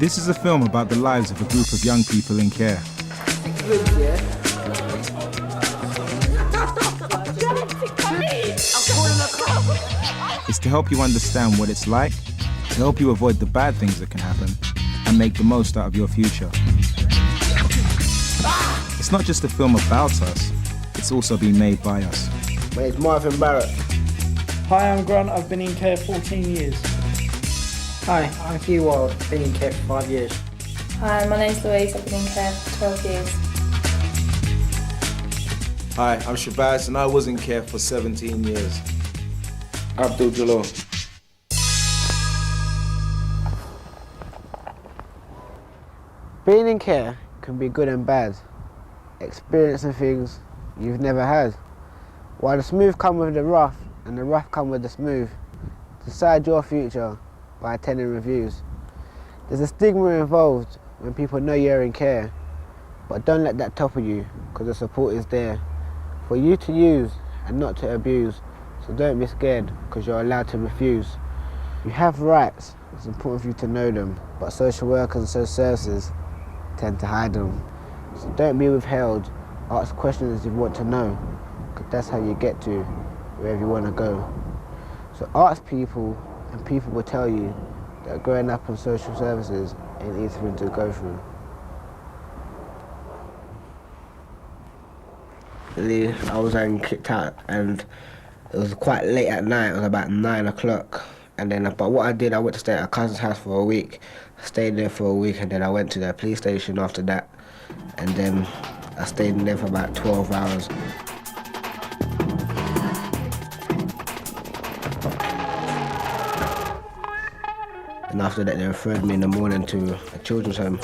This is a film about the lives of a group of young people in care. It's to help you understand what it's like, to help you avoid the bad things that can happen, and make the most out of your future. It's not just a film about us, it's also been made by us. My name's Marvin Barrett. Hi, I'm Grant. I've been in care 14 years. Hi, I'm Hugh Wild. I've been in care for 5 years. Hi, my name's Louise. I've been in care for 12 years. Hi, I'm Shabazz and I was in care for 17 years. Abdul Jalal. Being in care can be good and bad. Experiencing things you've never had. While the smooth come with the rough and the rough come with the smooth, decide your future by attending reviews. There's a stigma involved when people know you're in care, but don't let that topple you, because the support is there for you to use and not to abuse. So don't be scared, because you're allowed to refuse. You have rights, it's important for you to know them, but social workers and social services tend to hide them. So don't be withheld, ask questions you want to know, because that's how you get to wherever you want to go. So ask people, and people will tell you that growing up in social services ain't easy for them to go through. I was kicked out, and it was quite late at night. It was about 9 o'clock. And then, but what I did, I went to stay at a cousin's house for a week. I stayed there for a week, and then I went to the police station after that. And then I stayed in there for about 12 hours. And after that, they referred me in the morning to a children's home.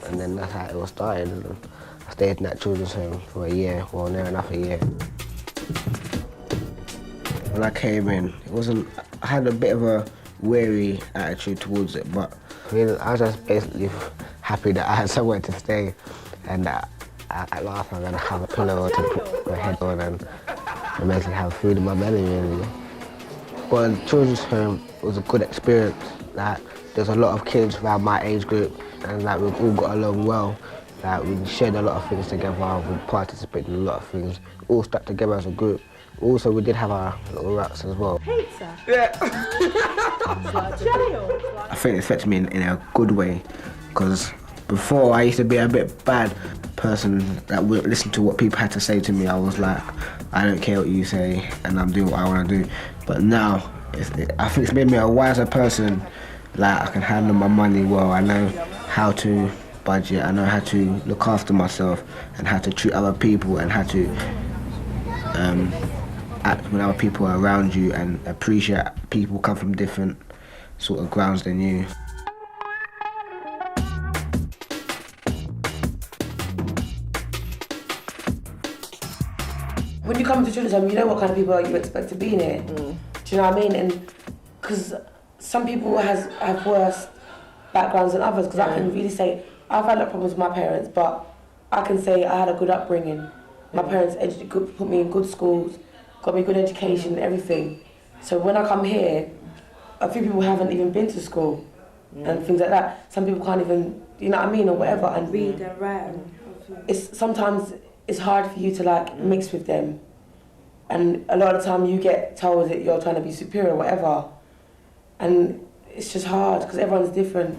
And then that's how it all started. I stayed in that children's home for a year, well, near enough a year. When I came in, I had a bit of a wary attitude towards it, but I was just basically happy that I had somewhere to stay, and that at last I'm going to have a pillow to put my head on and basically have food in my belly, really. But the children's home was a good experience. There's a lot of kids around my age group, and we all got along well. We shared a lot of things together, we participated in a lot of things, all stuck together as a group. Also, we did have our little ruts as well. Pizza? Yeah. Jail? I think it affected me in a good way, because before I used to be a bit bad person that wouldn't listen to what people had to say to me. I was like, I don't care what you say, and I'm doing what I want to do. But now, I think it's made me a wiser person. I can handle my money well. I know how to budget. I know how to look after myself, and how to treat other people, and how to act when other people are around you, and appreciate people come from different sort of grounds than you. When you come to children's home, you know what kind of people you expect to be in it. Do you know what I mean? And because some people have worse backgrounds than others, because I can really say, I've had a lot of problems with my parents, but I can say I had a good upbringing. My parents put me in good schools, got me good education, everything. So when I come here, a few people haven't even been to school and things like that. Some people can't even, you know what I mean, or whatever. And read and write. Sometimes it's hard for you to mix with them. And a lot of the time you get told that you're trying to be superior or whatever. And it's just hard because everyone's different.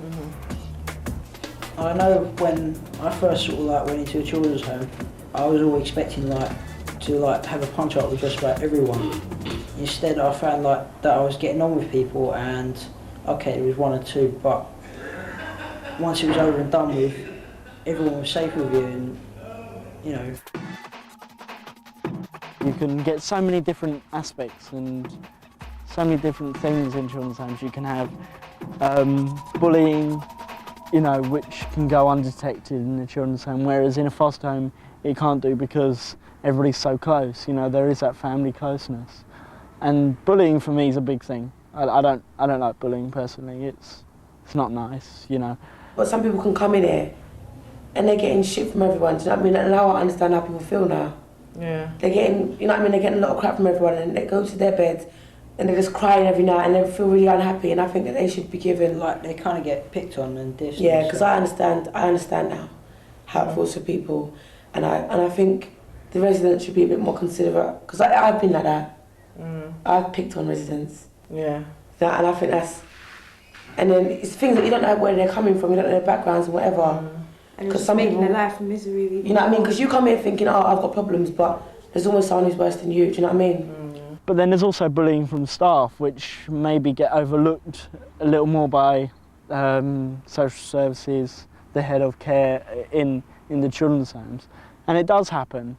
I know when I first went into a children's home, I was always expecting to have a punch up with just about everyone. Instead, I found that I was getting on with people, and okay, there was one or two, but once it was over and done with, everyone was safe with you, and you know. You can get so many different aspects and so many different things in children's homes. You can have bullying, which can go undetected in a children's home, whereas in a foster home, it can't do because everybody's so close. There is that family closeness, and bullying for me is a big thing. I don't like bullying personally. It's not nice, But some people can come in here, and they're getting shit from everyone. Do you know what I mean? And now I understand how people feel now. Yeah. They're getting, they're getting a lot of crap from everyone, and they go to their beds, and they're just crying every night and they feel really unhappy, and I think that they should be given Like they kind of get picked on and this. yeah, because I understand now how it feels for people, and I think the residents should be a bit more considerate, because I've been like that. I've picked on residents. Yeah. And I think that's, and then it's things that you don't know where they're coming from, you don't know their backgrounds and whatever. And it's just making their life a misery. Really. You know what I mean? Because you come here thinking, oh, I've got problems, but there's always someone who's worse than you. Do you know what I mean? But then there's also bullying from staff, which maybe get overlooked a little more by social services, the head of care in the children's homes. And it does happen,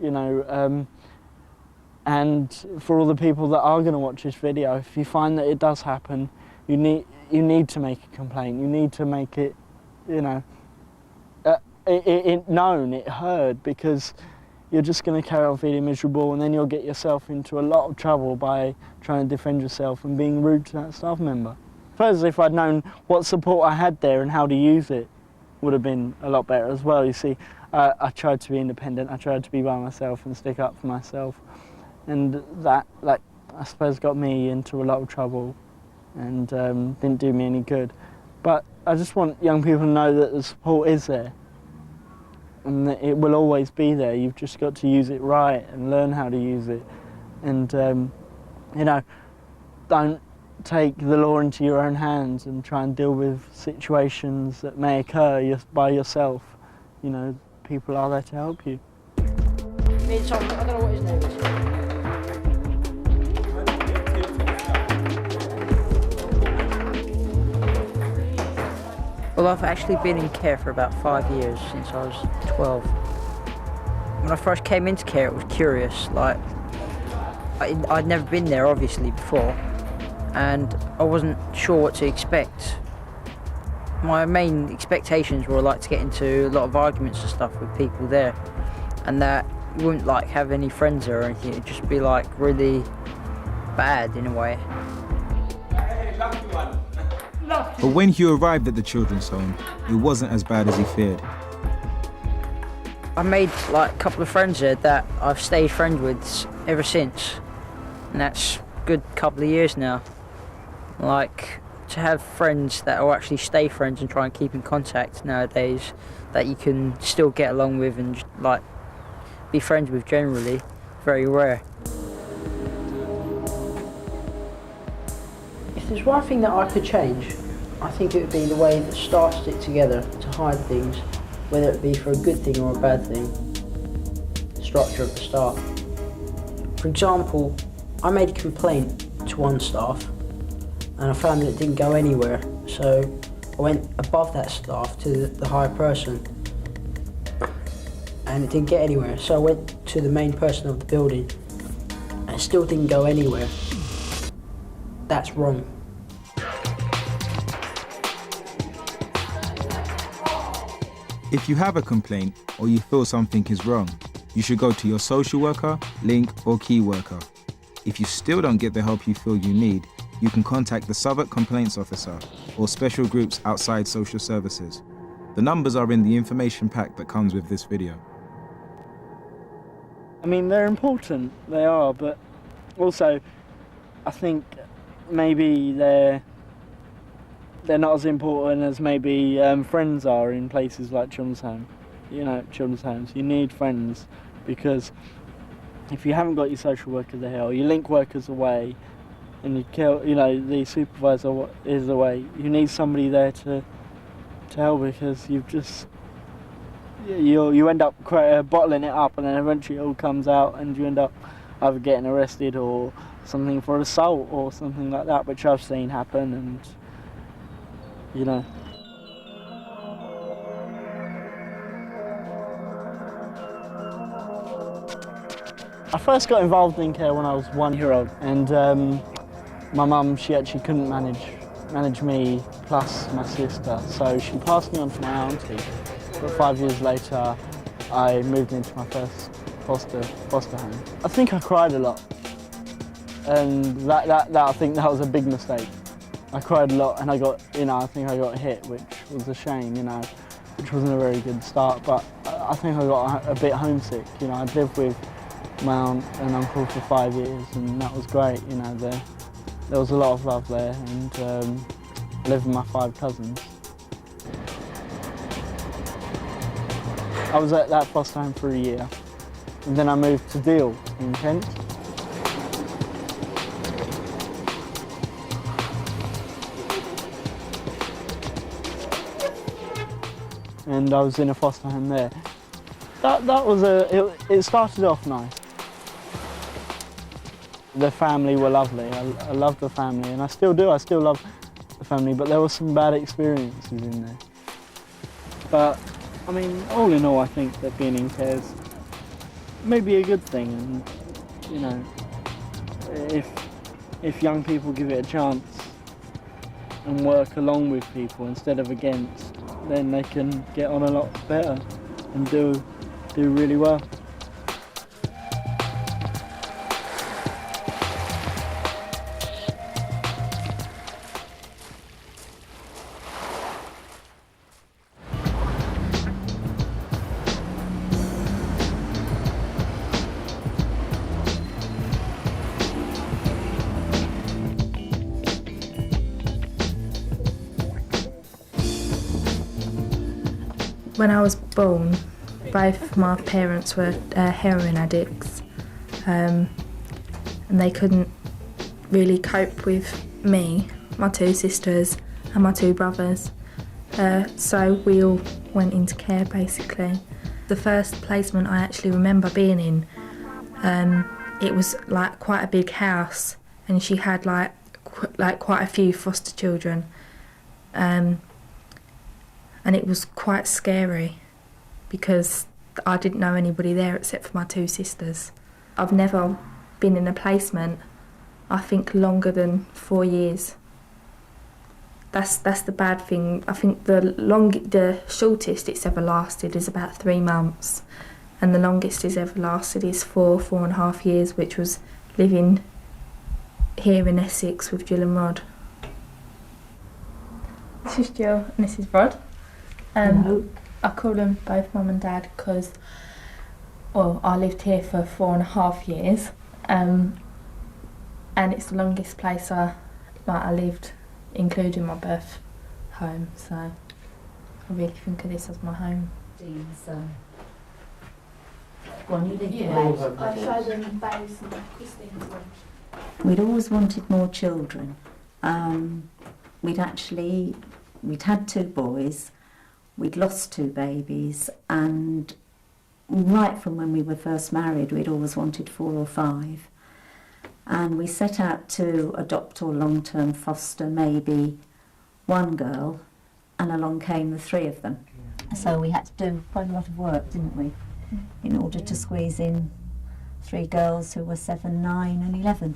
you know. And for all the people that are going to watch this video, if you find that it does happen, you need to make a complaint. You need to make it, you know, it known, it heard, because you're just going to carry on feeling miserable, and then you'll get yourself into a lot of trouble by trying to defend yourself and being rude to that staff member. First, if I'd known what support I had there and how to use it, would have been a lot better as well. You see, I tried to be independent, I tried to be by myself and stick up for myself, and that, like, I suppose got me into a lot of trouble and didn't do me any good. But I just want young people to know that the support is there, and that it will always be there. You've just got to use it right and learn how to use it. And, you know, don't take the law into your own hands and try and deal with situations that may occur by yourself. You know, people are there to help you. I don't know what his name is. Well, I've actually been in care for about 5 years, since I was 12. When I first came into care, it was curious. Like, I'd never been there, obviously, before, and I wasn't sure what to expect. My main expectations were like to get into a lot of arguments and stuff with people there, and that you wouldn't like have any friends there or anything. It'd just be like really bad in a way. But when Hugh arrived at the children's home, it wasn't as bad as he feared. I made like a couple of friends there that I've stayed friends with ever since, and that's a good couple of years now. Like, to have friends that will actually stay friends and try and keep in contact nowadays, that you can still get along with and like be friends with generally, very rare. If there's one thing that I could change, I think it would be the way that staff stick together to hide things, whether it be for a good thing or a bad thing. The structure of the staff. For example, I made a complaint to one staff and I found that it didn't go anywhere, so I went above that staff to the higher person and it didn't get anywhere, so I went to the main person of the building and it still didn't go anywhere. That's wrong. If you have a complaint or you feel something is wrong, you should go to your social worker, link or key worker. If you still don't get the help you feel you need, you can contact the Southwark Complaints Officer or special groups outside social services. The numbers are in the information pack that comes with this video. I mean, they're important, they are, but also I think maybe they're not as important as maybe friends are in places like children's home. You know, children's homes, you need friends, because if you haven't got your social worker there or your link workers away and the supervisor is away, you need somebody there to help, because you end up bottling it up and then eventually it all comes out and you end up either getting arrested or something for assault or something like that, which I've seen happen. And you know. I first got involved in care when I was 1 year old, and my mum, she actually couldn't manage me plus my sister, so she passed me on to my auntie. But 5 years later, I moved into my first foster home. I think I cried a lot, and that I think that was a big mistake. I cried a lot, and I think I got hit, which was a shame, which wasn't a very good start, but I think I got a bit homesick. I'd lived with my aunt and uncle for 5 years, and that was great. You know, there was a lot of love there, and I lived with my 5 cousins. I was at that foster home for a year, and then I moved to Deal in Kent. And I was in a foster home there. That was it started off nice. The family were lovely. I loved the family, and I still do. I still love the family, but there were some bad experiences in there. But I mean, all in all, I think that being in care is maybe a good thing. And you know, if young people give it a chance and work along with people instead of against, then they can get on a lot better and do really well. When I was born, both my parents were heroin addicts, and they couldn't really cope with me, my 2 sisters and my 2 brothers, so we all went into care basically. The first placement I actually remember being in, it was like quite a big house, and she had like quite a few foster children, and it was quite scary because I didn't know anybody there except for my 2 sisters. I've never been in a placement, I think, longer than 4 years. That's the bad thing. I think the shortest it's ever lasted is about 3 months, and the longest it's ever lasted is 4.5 years, which was living here in Essex with Jill and Rod. This is Jill and this is Rod. I call them both Mum and Dad because, well, I lived here for 4.5 years, and it's the longest place I lived, including my birth home. So I really think of this as my home. I show them Babes and Christine's one. We'd always wanted more children. We'd had 2 boys. We'd lost 2 babies, and right from when we were first married, we'd always wanted 4 or 5. And we set out to adopt or long-term foster maybe 1 girl, and along came the 3 of them. So we had to do quite a lot of work, didn't we, in order to squeeze in 3 girls who were 7, 9 and 11.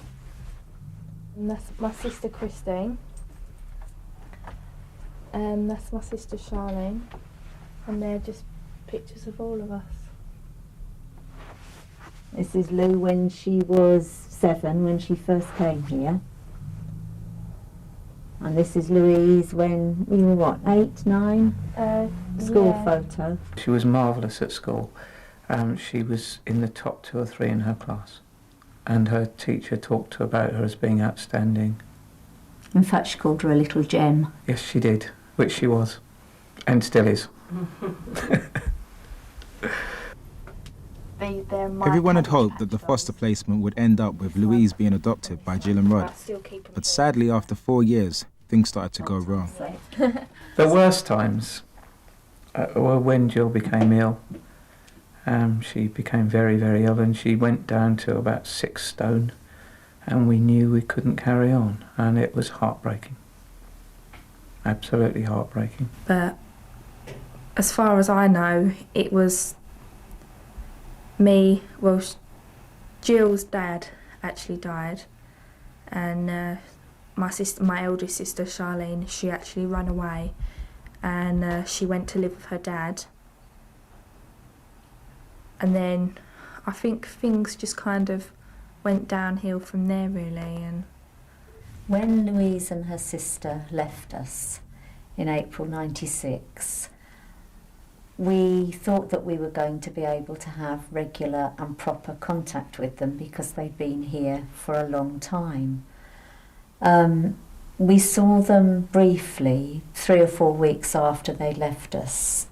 And that's my sister Christine. And that's my sister Charlene, and they're just pictures of all of us. This is Lou when she was 7, when she first came here. And this is Louise when you were what, 8, 9? School photo. She was marvellous at school. She was in the top 2 or 3 in her class, and her teacher talked to her about her as being outstanding. In fact, she called her a little gem. Yes, she did, which she was, and still is. Everyone had hoped that the foster placement would end up with Louise being adopted by Jill and Rod, but sadly after 4 years, things started to go wrong. The worst times were when Jill became ill. She became very, very ill, and she went down to about 6 stone, and we knew we couldn't carry on, and it was heartbreaking. Absolutely heartbreaking. But as far as I know, it was me, well, Jill's dad actually died, and my eldest sister Charlene, she actually ran away, and she went to live with her dad. And then I think things just kind of went downhill from there, really. And when Louise and her sister left us in April '96, we thought that we were going to be able to have regular and proper contact with them because they'd been here for a long time. We saw them briefly 3 or 4 weeks after they left us,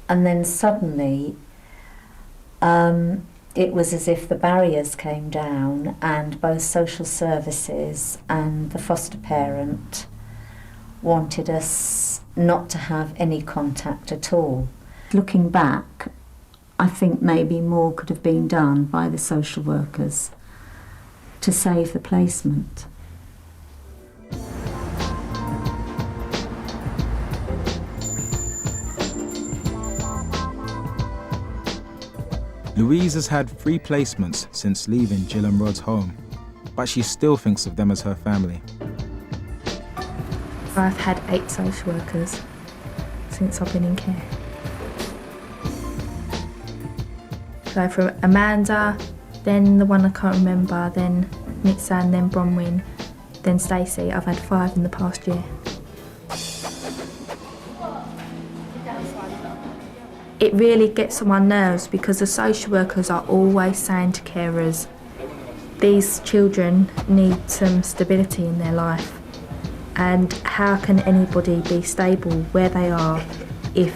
and then suddenly it was as if the barriers came down and both social services and the foster parent wanted us not to have any contact at all. Looking back, I think maybe more could have been done by the social workers to save the placement. Louise has had 3 placements since leaving Jill and Rod's home, but she still thinks of them as her family. I've had 8 social workers since I've been in care. So from Amanda, then the one I can't remember, then Nitsan, then Bronwyn, then Stacey. I've had 5 in the past year. It really gets on my nerves because the social workers are always saying to carers, these children need some stability in their life. And how can anybody be stable where they are if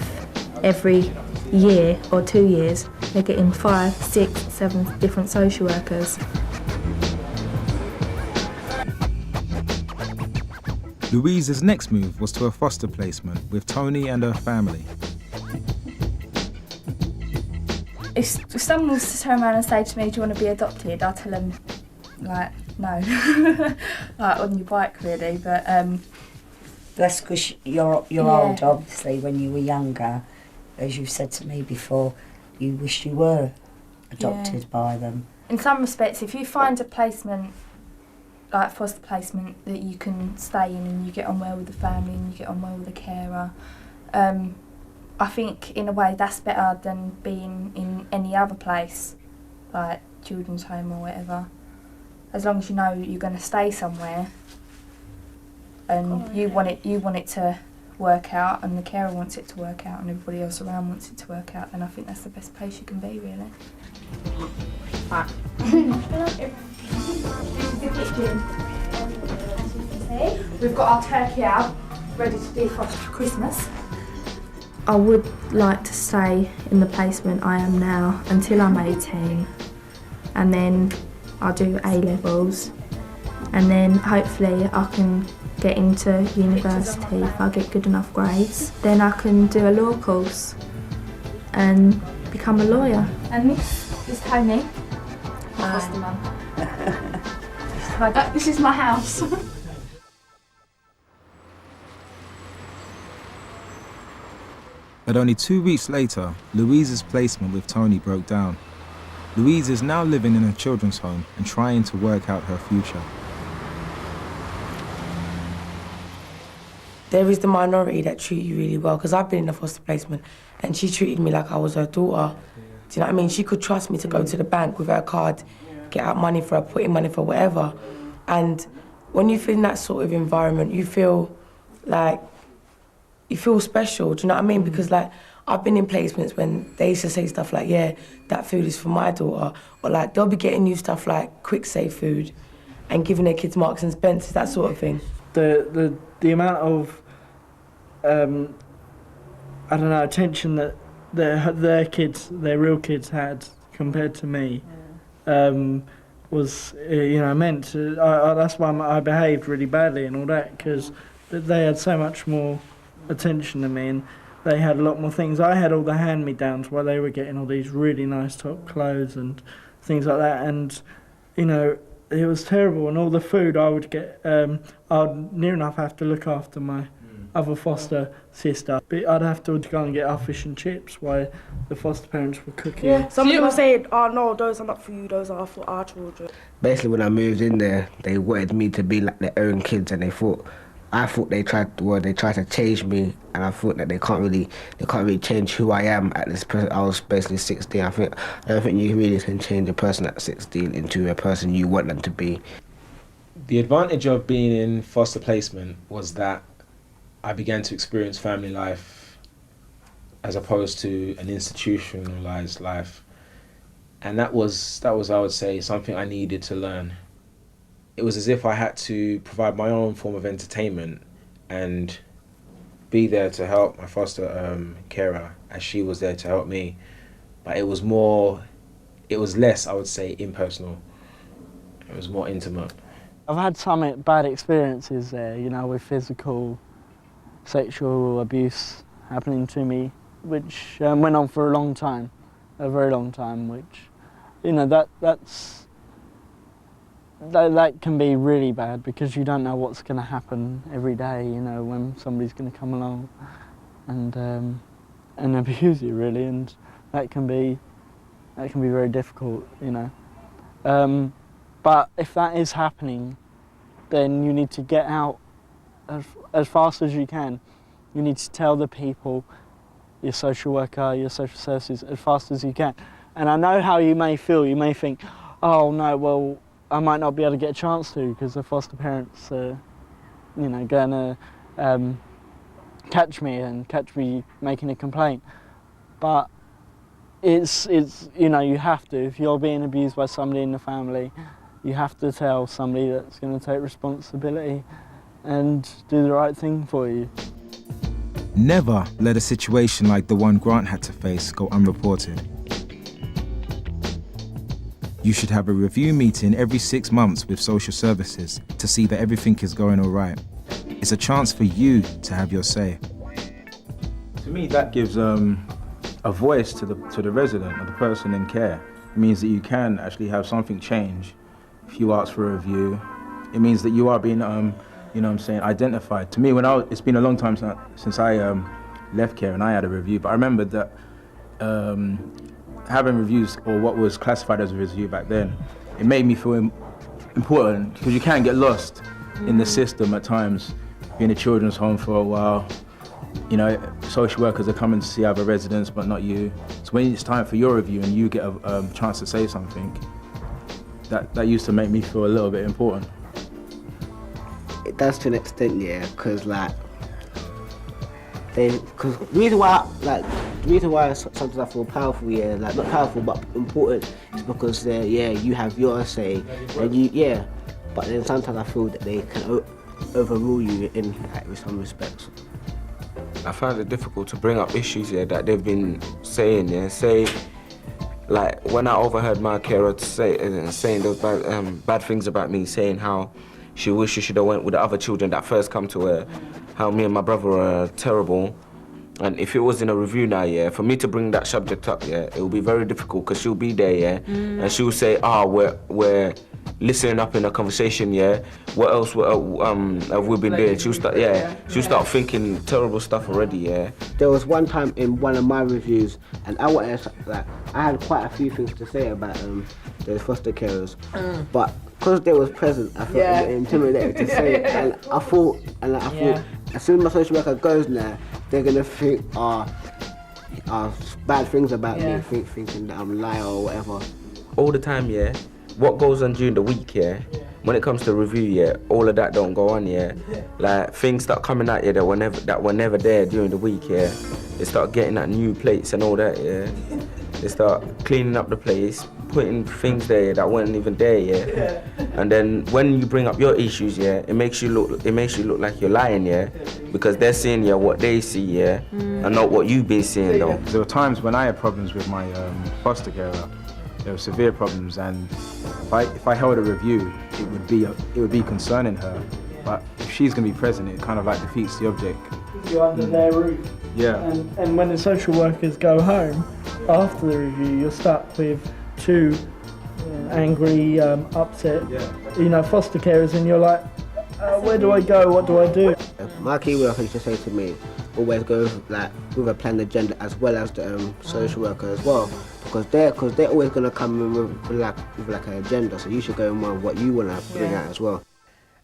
every year or 2 years they're getting 5, 6, 7 different social workers? Louise's next move was to a foster placement with Tony and her family. If someone was to turn around and say to me, do you want to be adopted? I'll tell them, like, no. Like, on your bike, really, but... That's because you're old, obviously. When you were younger, as you said to me before, you wish you were adopted by them. In some respects, if you find a placement, like foster placement, that you can stay in and you get on well with the family and you get on well with the carer, I think in a way that's better than being in any other place, like children's home or whatever. As long as you know you're going to stay somewhere and you want it to work out and the carer wants it to work out and everybody else around wants it to work out, then I think that's the best place you can be, really. Right. We've got our turkey out, ready to defrost for Christmas. I would like to stay in the placement I am now until I'm 18, and then I'll do A-levels, and then hopefully I can get into university if I get good enough grades. Then I can do a law course and become a lawyer. And this is Tony, my foster mum. This is my house. But only 2 weeks later, Louise's placement with Tony broke down. Louise is now living in a children's home and trying to work out her future. There is the minority that treat you really well, because I've been in a foster placement and she treated me like I was her daughter. Do you know what I mean? She could trust me to go to the bank with her card, get out money for her, put in money for whatever. And when you feel in that sort of environment, you feel like, you feel special, do you know what I mean? Because like, I've been in placements when they used to say stuff like, yeah, that food is for my daughter. Or like, they'll be getting you stuff like quick save food and giving their kids Marks and Spencer's, that sort of thing. The amount of, I don't know, attention that their kids, their real kids had compared to me, was, meant to, that's why I behaved really badly and all that, because they had so much more attention to me and they had a lot more things. I had all the hand-me-downs while they were getting all these really nice top clothes and things like that, and it was terrible. And all the food I would get, I'd near enough have to look after my other foster sister, but I'd have to go and get our fish and chips while the foster parents were cooking. Yeah, some people say, oh no, those are not for you, those are for our children. Basically, when I moved in there, they wanted me to be like their own kids, and I thought they tried to change me, and I thought that they can't really change who I am at this point. I was basically 16. I don't think you really can change a person at 16 into a person you want them to be. The advantage of being in foster placement was that I began to experience family life as opposed to an institutionalized life. And that was, I would say, something I needed to learn. It was as if I had to provide my own form of entertainment and be there to help my foster carer as she was there to help me. But it was less, I would say, impersonal. It was more intimate. I've had some bad experiences there, you know, with physical, sexual abuse happening to me, which went on for a long time, a very long time, which, you know, that can be really bad because you don't know what's going to happen every day, you know, when somebody's going to come along and abuse you, really, and that can be very difficult, you know. But if that is happening, then you need to get out as fast as you can. You need to tell the people, your social worker, your social services, as fast as you can. And I know how you may feel. You may think, oh no, well, I might not be able to get a chance to because the foster parents are, you know, going to catch me making a complaint. But it's you know, you have to. If you're being abused by somebody in the family, you have to tell somebody that's going to take responsibility and do the right thing for you. Never let a situation like the one Grant had to face go unreported. You should have a review meeting every 6 months with social services to see that everything is going all right. It's a chance for you to have your say. To me, that gives a voice to the resident or the person in care. It means that you can actually have something change. If you ask for a review, it means that you are being, you know what I'm saying, identified. To me, it's been a long time since I left care and I had a review, but I remember that having reviews, or what was classified as a review back then, it made me feel important because you can get lost in the system at times. Be in a children's home for a while, you know, social workers are coming to see other residents but not you. So when it's time for your review and you get a chance to say something, that used to make me feel a little bit important. It does to an extent, yeah, because the reason why sometimes I feel powerful, yeah, like not powerful but important, is because you have your say, and but then sometimes I feel that they can overrule you in some respects. I found it difficult to bring up issues here that they've been saying, say, like when I overheard my carer saying those bad things about me, saying how she wished she should have went with the other children that first come to her, how me and my brother are terrible. And if it was in a review now, yeah, for me to bring that subject up, yeah, it will be very difficult because she'll be there, yeah, and she'll say, we're listening up in a conversation, yeah, what else have we been doing? She'll start thinking terrible stuff already, yeah. There was one time in one of my reviews, and I had quite a few things to say about those foster carers, but because they was present, I felt a bit intimidated to say it, and I thought, as soon as my social worker goes there, they're gonna think bad things about me, thinking that I'm a liar or whatever. All the time, yeah. What goes on during the week, yeah. When it comes to review, yeah, all of that don't go on, yeah. Like things start coming out, yeah, that were never there during the week, yeah. They start getting at new plates and all that, yeah. They start cleaning up the place, putting things there that weren't even there, yeah. And then when you bring up your issues, yeah, it makes you look like you're lying, yeah, because they're seeing what they see, yeah, and not what you've been seeing, though. There were times when I had problems with my foster carer. There were severe problems, and if I held a review, it would be concerning her. But if she's going to be present, it kind of like defeats the object. You're under their roof. Yeah. And when the social workers go home after the review, you're stuck with two angry, upset, foster carers, and you're like, where do I go? What do I do? My key worker used to say to me, always go with a planned agenda as well as the social worker as well, because they're always going to come in with an agenda. So you should go in with what you want to bring out as well.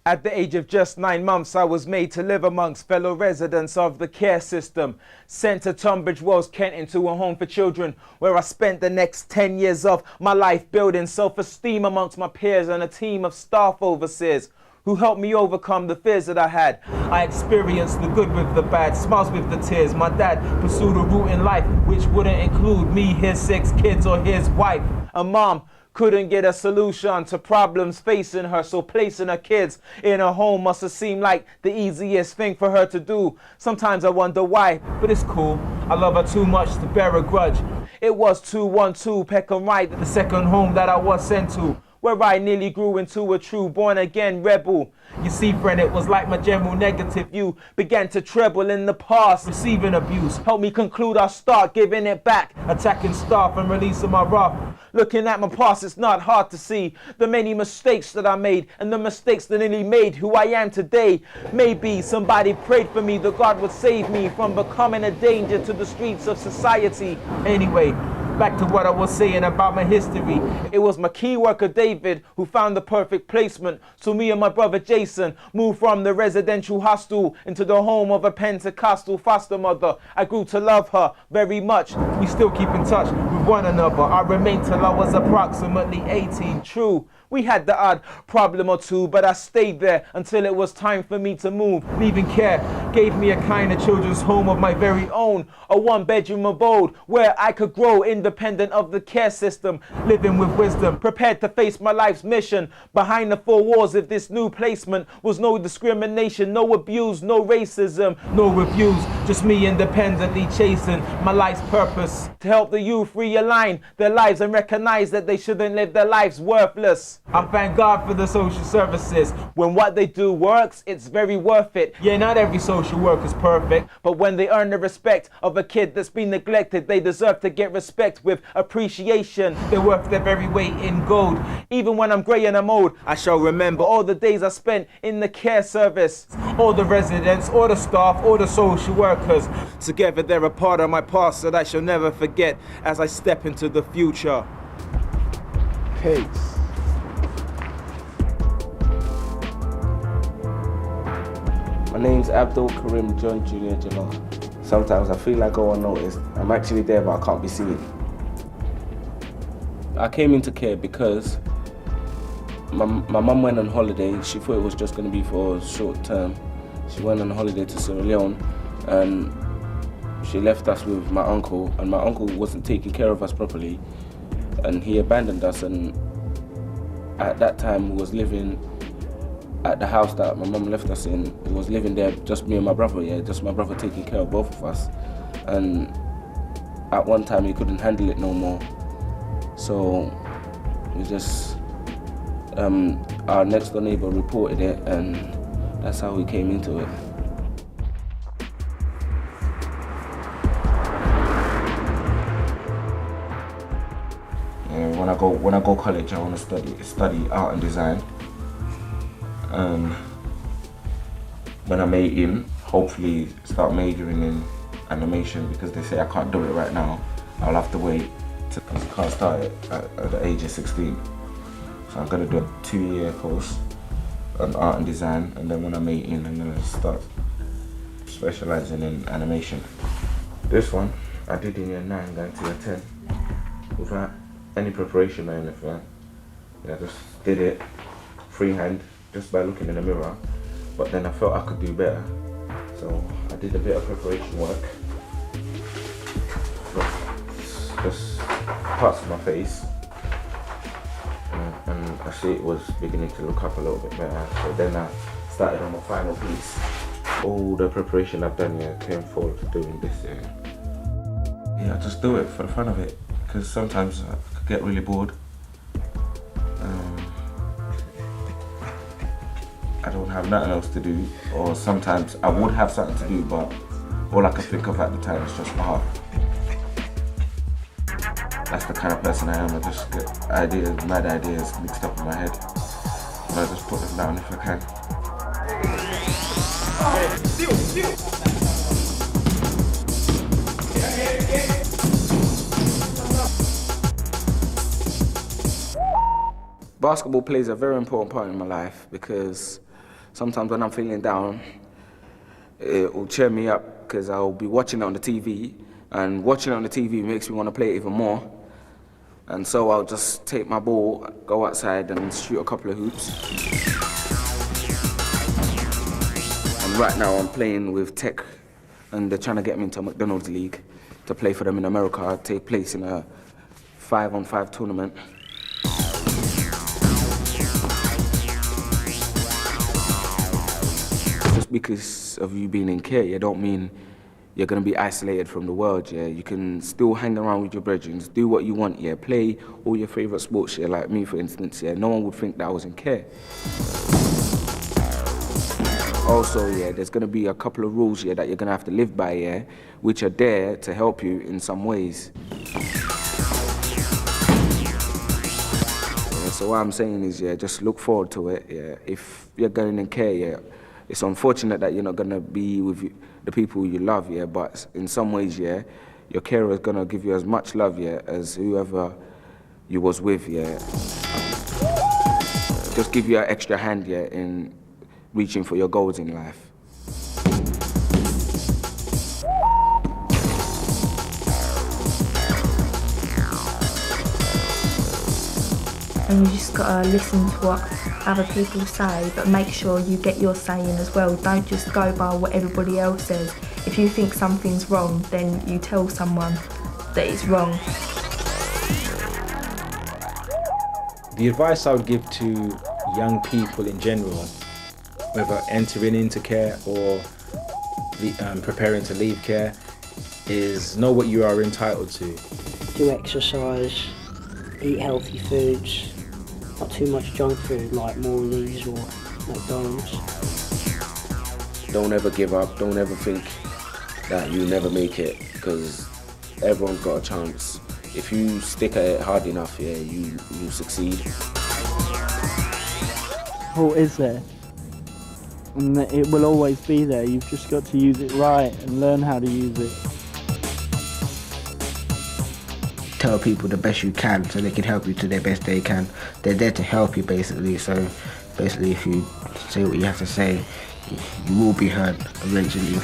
At the age of just 9 months, I was made to live amongst fellow residents of the care system, sent to Tunbridge Wells, Kent, into a home for children, where I spent the next 10 years of my life building self-esteem amongst my peers and a team of staff overseers who who helped me overcome the fears that I had. I experienced the good with the bad, smiles with the tears. My dad pursued a route in life which wouldn't include me, his 6 kids, or his wife. And mom couldn't get a solution to problems facing her, so placing her kids in her home must have seemed like the easiest thing for her to do. Sometimes I wonder why, but it's cool. I love her too much to bear a grudge. It was 212 Peckham Right, the second home that I was sent to, where I nearly grew into a true born-again rebel. You see, friend, it was like my general negative view began to treble in the past. Receiving abuse helped me conclude I'll start giving it back, attacking staff and releasing my wrath. Looking at my past, it's not hard to see the many mistakes that I made and the mistakes that nearly made who I am today. Maybe somebody prayed for me that God would save me from becoming a danger to the streets of society. Anyway, back to what I was saying about my history. It was my key worker David who found the perfect placement. So me and my brother Jason moved from the residential hostel into the home of a Pentecostal foster mother. I grew to love her very much. We still keep in touch with one another. I remained till I was approximately 18. True, we had the odd problem or two, but I stayed there until it was time for me to move. Leaving care gave me a kind of children's home of my very own, a 1-bedroom abode where I could grow independent of the care system, living with wisdom, prepared to face my life's mission. Behind the 4 walls of this new placement was no discrimination, no abuse, no racism, no reviews, just me independently chasing my life's purpose, to help the youth realign their lives and recognize that they shouldn't live their lives worthless. I thank God for the social services. When what they do works, it's very worth it. Yeah, not every social work is perfect, but when they earn the respect of a kid that's been neglected, they deserve to get respect with appreciation. They're worth their very weight in gold. Even when I'm grey and I'm old, I shall remember all the days I spent in the care service. All the residents, all the staff, all the social workers. Together they're a part of my past that I shall never forget as I step into the future. Peace. My name's Abdul Karim John Jr. Jalal. Sometimes I feel like I go unnoticed. I'm actually there, but I can't be seen. I came into care because my mum went on holiday. She thought it was just going to be for a short term. She went on holiday to Sierra Leone and she left us with my uncle, and my uncle wasn't taking care of us properly and he abandoned us, and at that time we was living at the house that my mum left us in. We was living there, just me and my brother, just my brother taking care of both of us. And at one time he couldn't handle it no more. So we just, our next door neighbor reported it, and that's how we came into it. When I go college, I want to study art and design. When I'm 18, hopefully start majoring in animation, because they say I can't do it right now. I'll have to wait because I can't start it at the age of 16. So I'm going to do a 2-year course on art and design, and then when I'm 18, I'm going to start specializing in animation. This one I did in year 9 going to year 10 without any preparation or anything. I just did it freehand, just by looking in the mirror, but then I felt I could do better. So I did a bit of preparation work. Just parts of my face. And I see it was beginning to look up a little bit better. So then I started on my final piece. All the preparation I've done here came forward to doing this here. Yeah, I just do it for the fun of it, because sometimes I could get really bored. I don't have nothing else to do, or sometimes I would have something to do, but all I can think of at the time is just art. That's the kind of person I am. I just get ideas, mad ideas mixed up in my head, and I just put them down if I can. Basketball plays a very important part in my life, because sometimes when I'm feeling down, it will cheer me up, because I'll be watching it on the TV, and watching it on the TV makes me want to play it even more. And so I'll just take my ball, go outside and shoot a couple of hoops. Right now I'm playing with Tech and they're trying to get me into McDonald's League to play for them in America. I take place in a 5-on-5 tournament. Just because of you being in care, don't mean you're going to be isolated from the world, yeah? You can still hang around with your brethren, do what you want, yeah? Play all your favourite sports, yeah? Like me, for instance, yeah? No one would think that I was in care. Also, yeah, there's going to be a couple of rules, yeah, that you're going to have to live by, yeah? Which are there to help you in some ways. Yeah, so what I'm saying is, yeah, just look forward to it, yeah? If you're going in care, yeah, it's unfortunate that you're not going to be with the people you love, yeah, but in some ways, yeah, your carer is going to give you as much love, yeah, as whoever you was with, yeah. Just give you an extra hand, yeah, in reaching for your goals in life. And you just gotta listen to what other people say, but make sure you get your say in as well. Don't just go by what everybody else says. If you think something's wrong, then you tell someone that it's wrong. The advice I would give to young people in general, whether entering into care or preparing to leave care, is know what you are entitled to. Do exercise, eat healthy foods, not too much junk food like Morley's or McDonald's. Don't ever give up, don't ever think that you'll never make it, because everyone's got a chance. If you stick at it hard enough, yeah, you succeed. Support is there, and it will always be there. You've just got to use it right and learn how to use it. Tell people the best you can so they can help you to their best they can. They're there to help you, basically. So basically, if you say what you have to say, you will be heard eventually.